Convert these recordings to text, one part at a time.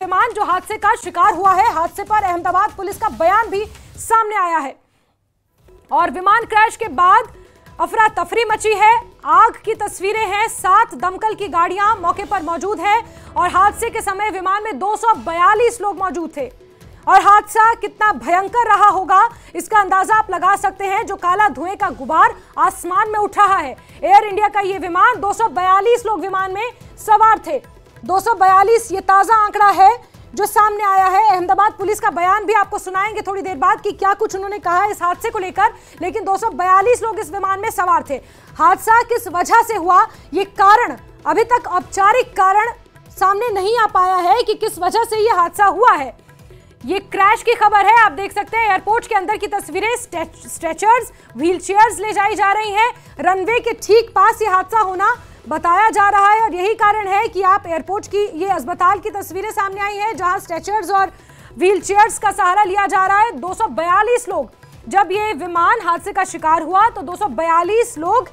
विमान जो हादसे का शिकार हुआ है। हादसे पर अहमदाबाद पुलिस का बयान भी सामने आया है और विमान क्रैश के बाद अफरा तफरी मची है। आग की तस्वीरें हैं, 7 दमकल की गाड़ियां मौके पर मौजूद है और हादसे के समय विमान में 242 लोग मौजूद थे और हादसा कितना भयंकर रहा होगा इसका अंदाजा आप लगा सकते हैं। जो काला धुएं का गुबार आसमान में उठ रहा है। एयर इंडिया का ये विमान 242 लोग विमान में सवार थे। 242 ये ताजा आंकड़ा है जो सामने आया है। अहमदाबाद पुलिस का बयान भी आपको सुनाएंगे थोड़ी देर बाद कि क्या कुछ उन्होंने कहा इस हादसे को लेकर, लेकिन 242 लोग इस विमान में सवार थे। हादसा किस वजह से हुआ, ये कारण अभी तक औपचारिक कारण सामने नहीं आ पाया है कि किस वजह से ये हादसा हुआ है। ये क्रैश की खबर है, आप देख सकते हैं एयरपोर्ट के अंदर की तस्वीरें। स्ट्रेचर्स, व्हील चेयर्स ले जाई जा रही हैं। रनवे के ठीक पास ये हादसा होना बताया जा रहा है और यही कारण है कि आप एयरपोर्ट की ये अस्पताल की तस्वीरें सामने आई हैं जहां स्ट्रेचर्स और व्हील चेयर्स का सहारा लिया जा रहा है। 242 लोग, जब ये विमान हादसे का शिकार हुआ तो 242 लोग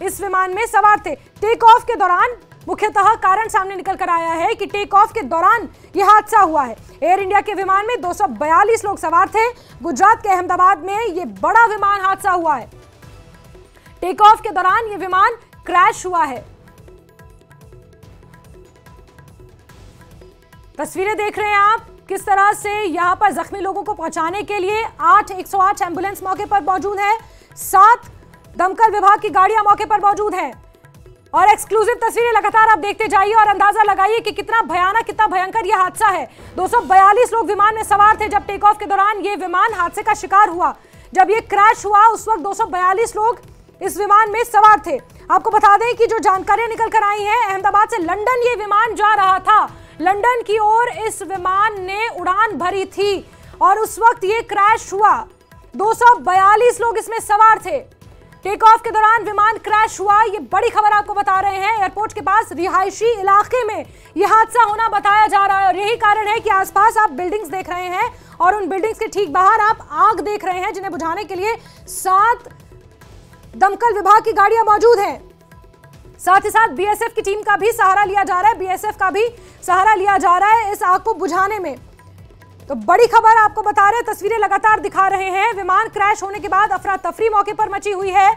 इस विमान में सवार थे। टेक ऑफ के दौरान मुख्यतः कारण सामने निकल कर आया है कि टेक ऑफ के दौरान यह हादसा हुआ है। एयर इंडिया के विमान में 242 लोग सवार थे। गुजरात के अहमदाबाद में यह बड़ा विमान हादसा हुआ है। टेक ऑफ के दौरान यह विमान क्रैश हुआ है। तस्वीरें देख रहे हैं आप किस तरह से यहां पर जख्मी लोगों को पहुंचाने के लिए 108 एम्बुलेंस मौके पर मौजूद है। 7 दमकल विभाग की गाड़ियां मौके पर मौजूद हैं और एक्सक्लूसिव तस्वीरें लगातार आप देखते जाइए और अंदाजा लगाइए कि कितना भयानक, कितना भयंकर यह हादसा है। 242 लोग विमान में सवार थे जब टेक ऑफ के दौरान यह विमान हादसे का शिकार हुआ। जब यह क्रैश हुआ उस वक्त 242 लोग इस विमान में सवार थे। आपको बता दें कि जो जानकारियां निकल कर आई हैं, अहमदाबाद से लंदन ये विमान जा रहा था। लंदन की ओर इस विमान ने उड़ान भरी थी और उस वक्त ये क्रैश हुआ। 242 लोग इसमें सवार थे। टेक ऑफ के दौरान विमान क्रैश हुआ। ये बड़ी खबर आपको बता रहे हैं। एयरपोर्ट के पास रिहायशी इलाके में यह हादसा होना बताया जा रहा है और यही कारण है कि आसपास आप बिल्डिंग्स देख रहे हैं और उन बिल्डिंग्स के ठीक बाहर आप आग देख रहे हैं जिन्हें बुझाने के लिए 7 दमकल विभाग की गाड़ियां मौजूद हैं। साथ ही साथ बीएसएफ की टीम का भी सहारा लिया जा रहा है। बीएसएफ का भी सहारा लिया जा रहा है इस आग को बुझाने में। तो बड़ी खबर आपको बता रहे हैं, तस्वीरें लगातार दिखा रहे हैं। विमान क्रैश होने के बाद अफरा तफरी मौके पर मची हुई है।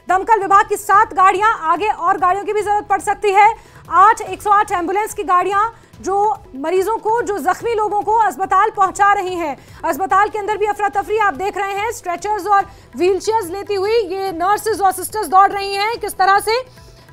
दमकल विभाग की 7 गाड़ियां, आगे और गाड़ियों की भी जरूरत पड़ सकती है। 108 एम्बुलेंस की गाड़ियां जो मरीजों को, जो जख्मी लोगों को अस्पताल पहुंचा रही हैं। अस्पताल के अंदर भी अफरा तफरी आप देख रहे हैं। स्ट्रेचर्स और व्हील चेयर्स लेती हुई ये नर्सेज और सिस्टर्स दौड़ रही हैं। किस तरह से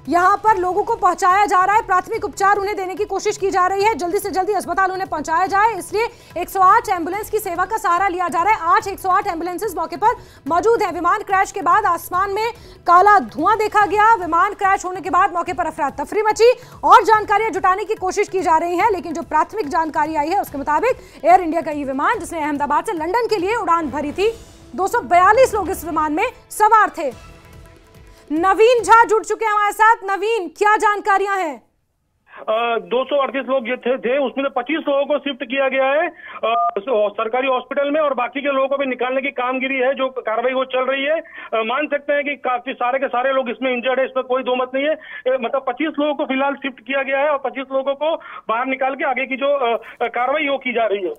यहां पर लोगों को पहुंचाया जा रहा है, प्राथमिक उपचार उन्हें देने की कोशिश की जा रही है, जल्दी से जल्दी अस्पताल उन्हें पहुंचाया जाए, इसलिए 108 एम्बुलेंस की सेवा का सहारा लिया जा रहा है। 108 एम्बुलेंसेस मौके पर मौजूद हैं। विमान क्रैश के बाद आसमान में काला धुआं देखा गया। विमान क्रैश होने के बाद मौके पर अफरा तफरी मची और जानकारियां जुटाने की कोशिश की जा रही है, लेकिन जो प्राथमिक जानकारी आई है उसके मुताबिक एयर इंडिया का ये विमान जिसने अहमदाबाद से लंदन के लिए उड़ान भरी थी, 242 लोग इस विमान में सवार थे। नवीन झा जुड़ चुके हैं हमारे साथ। नवीन, क्या जानकारियां हैं? 238 लोग ये थे उसमें से 25 लोगों को शिफ्ट किया गया है सरकारी हॉस्पिटल में और बाकी के लोगों को भी निकालने की कामगिरी है, जो कार्रवाई वो चल रही है। मान सकते हैं कि काफी सारे के सारे लोग इसमें इंजर्ड है, इसमें कोई दो मत नहीं है। मतलब 25 लोगों को फिलहाल शिफ्ट किया गया है और 25 लोगों को बाहर निकाल के आगे की जो कार्रवाई वो की जा रही है।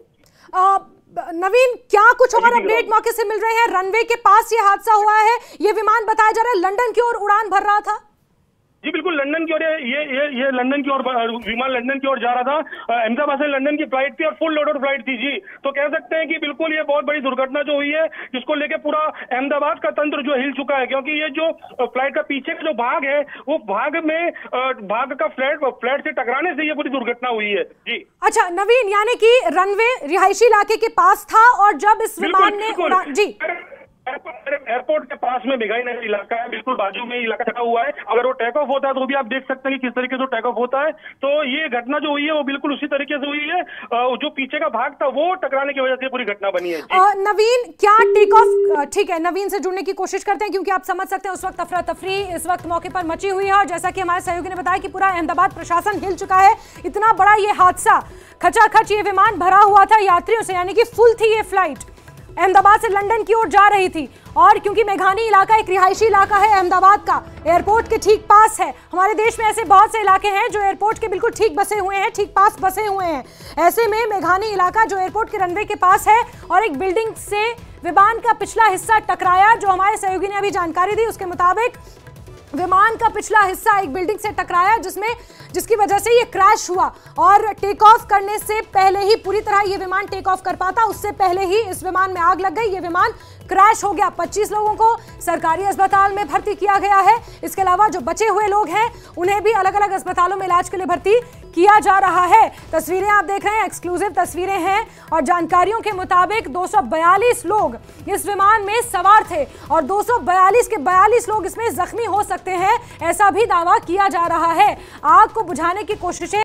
नवीन, क्या कुछ और अपडेट मौके से मिल रहे हैं? रनवे के पास ये हादसा हुआ है, ये विमान बताया जा रहा है लंदन की ओर उड़ान भर रहा था। जी बिल्कुल, लंदन की ओर ये लंदन की ओर विमान लंदन की ओर जा रहा था। अहमदाबाद से लंदन की फ्लाइट थी और फुल लोडेड फ्लाइट थी। जी, तो कह सकते हैं कि बिल्कुल ये बहुत बड़ी दुर्घटना जो हुई है, जिसको लेके पूरा अहमदाबाद का तंत्र जो हिल चुका है, क्योंकि ये जो फ्लाइट का पीछे का जो भाग है वो भाग का फ्लैट से टकराने से ये पूरी दुर्घटना हुई है। जी अच्छा नवीन, यानी कि रनवे रिहायशी इलाके के पास था और जब इस विमान ने जी एयरपोर्ट के पास में भिगाई नगर इलाका है, बिल्कुल बाजू में इलाका ढका हुआ है। अगर वो टेक ऑफ होता है तो भी आप देख सकते हैं कि किस तरीके से टेक ऑफ होता है। तो ये घटना जो हुई है वो बिल्कुल उसी तरीके से हुई है। जो पीछे का भाग था वो टकराने की वजह से पूरी घटना बनी है। नवीन, क्या टेक ऑफ, ठीक है, नवीन से जुड़ने की कोशिश करते हैं क्योंकि आप समझ सकते हैं उस वक्त अफरा तफरी इस वक्त मौके पर मची हुई है और जैसा कि हमारे सहयोगी ने बताया कि पूरा अहमदाबाद प्रशासन हिल चुका है। इतना बड़ा ये हादसा, खचाखच ये विमान भरा हुआ था यात्रियों से, यानी कि फुल थी ये फ्लाइट अहमदाबाद से लंदन की ओर जा रही थी। और क्योंकि मेघानी इलाका एक रिहायशी इलाका है, अहमदाबाद का एयरपोर्ट के ठीक पास है। हमारे देश में ऐसे बहुत से इलाके हैं जो एयरपोर्ट के बिल्कुल ठीक बसे हुए हैं, ठीक पास बसे हुए हैं। ऐसे में मेघानी इलाका जो एयरपोर्ट के रनवे के पास है और एक बिल्डिंग से विमान का पिछला हिस्सा टकराया। जो हमारे सहयोगी ने अभी जानकारी दी उसके मुताबिक विमान का पिछला हिस्सा एक बिल्डिंग से टकराया जिसकी वजह से ये क्रैश हुआ और टेक ऑफ करने से पहले ही पूरी तरह ये विमान टेक ऑफ कर पाता, उससे पहले ही इस विमान में आग लग गई, ये विमान क्रैश हो गया। 25 लोगों को सरकारी अस्पताल में भर्ती किया गया है। इसके अलावा जो बचे हुए लोग हैं उन्हें भी अलग अलग अस्पतालों में इलाज के लिए भर्ती किया जा रहा है। तस्वीरें आप देख रहे हैं, एक्सक्लूसिव तस्वीरें हैं और जानकारियों के मुताबिक 242 लोग इस विमान में सवार थे और 242 के 42 लोग इसमें जख्मी हो सकते हैं, ऐसा भी दावा किया जा रहा है। आग को बुझाने की कोशिशें